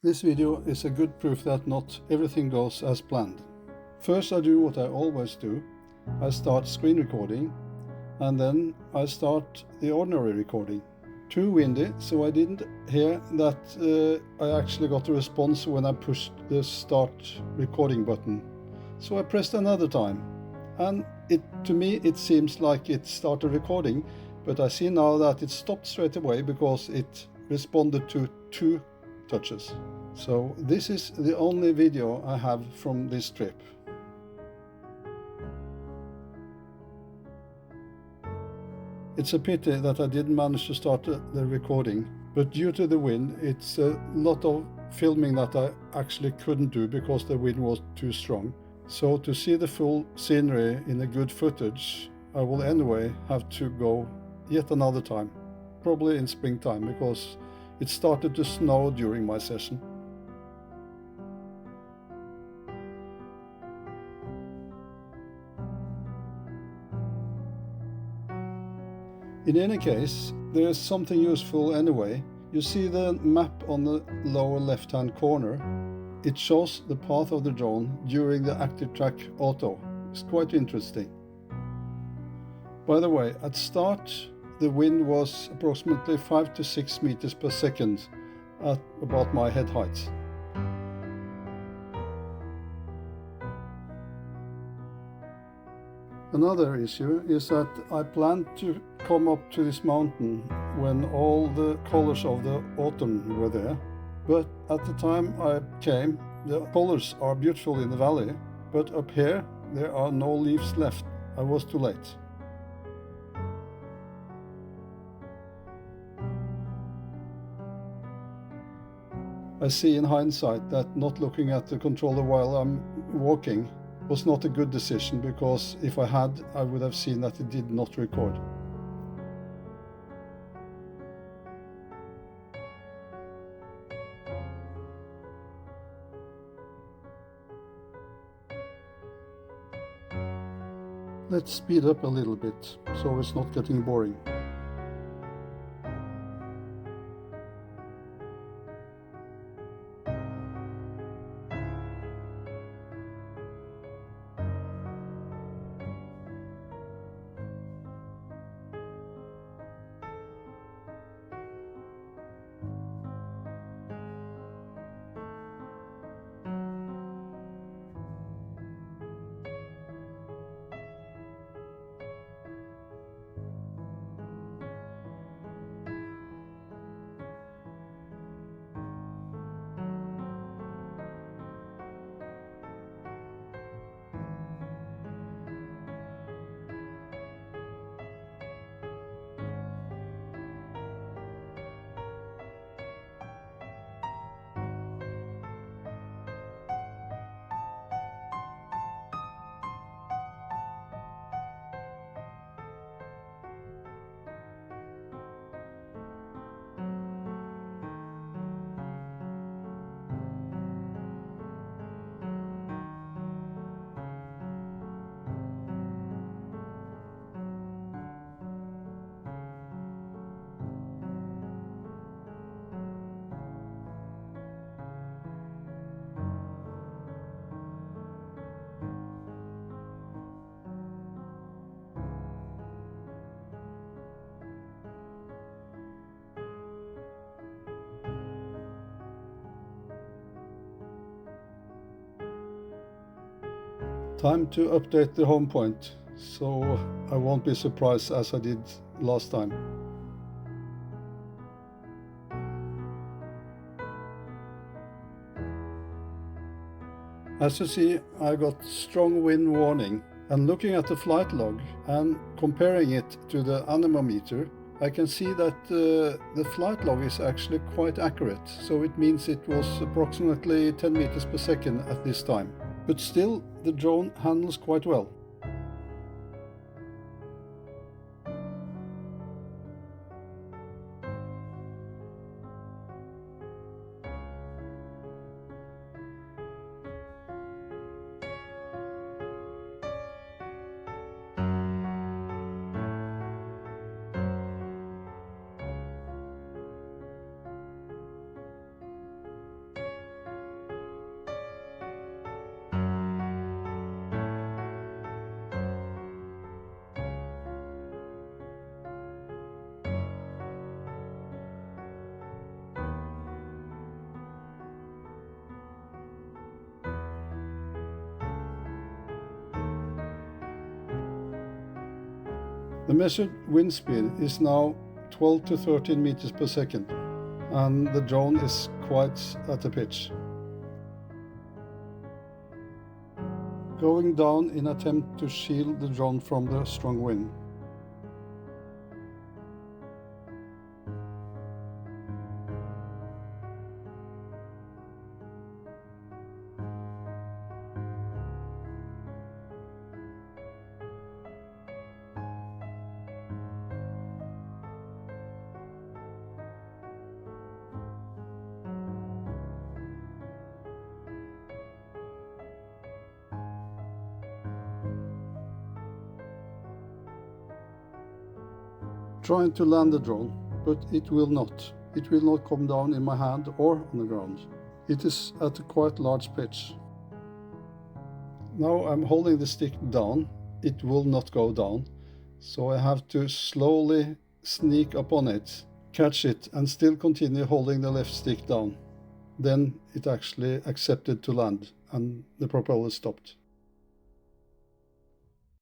This video is a good proof that not everything goes as planned. First I do what I always do. I start screen recording and then I start the ordinary recording. Too windy, so I didn't hear that I actually got a response when I pushed the start recording button. So I pressed another time and to me it seems like it started recording, but I see now that it stopped straight away because it responded to 2 touches. So this is the only video I have from this trip. It's a pity that I didn't manage to start the recording, but due to the wind it's a lot of filming that I actually couldn't do because the wind was too strong. So to see the full scenery in a good footage, I will anyway have to go yet another time, probably in springtime, because it started to snow during my session. In any case, there is something useful anyway. You see the map on the lower left-hand corner. It shows the path of the drone during the ActiveTrack Auto. It's quite interesting. By the way, at start the wind was approximately 5 to 6 meters per second at about my head height. Another issue is that I planned to come up to this mountain when all the colors of the autumn were there, but at the time I came, the colors are beautiful in the valley, but up here there are no leaves left. I was too late. I see in hindsight that not looking at the controller while I'm walking was not a good decision, because if I had, I would have seen that it did not record. Let's speed up a little bit so it's not getting boring. Time to update the home point, so I won't be surprised as I did last time. As you see, I got strong wind warning, and looking at the flight log and comparing it to the anemometer, I can see that the flight log is actually quite accurate, so it means it was approximately 10 meters per second at this time. But still, the drone handles quite well. The measured wind speed is now 12 to 13 meters per second, and the drone is quite at a pitch. Going down in attempt to shield the drone from the strong wind. Trying to land the drone, but it will not. It will not come down in my hand or on the ground. It is at a quite large pitch. Now I'm holding the stick down. It will not go down, so I have to slowly sneak up on it, catch it, and still continue holding the left stick down. Then it actually accepted to land and the propeller stopped.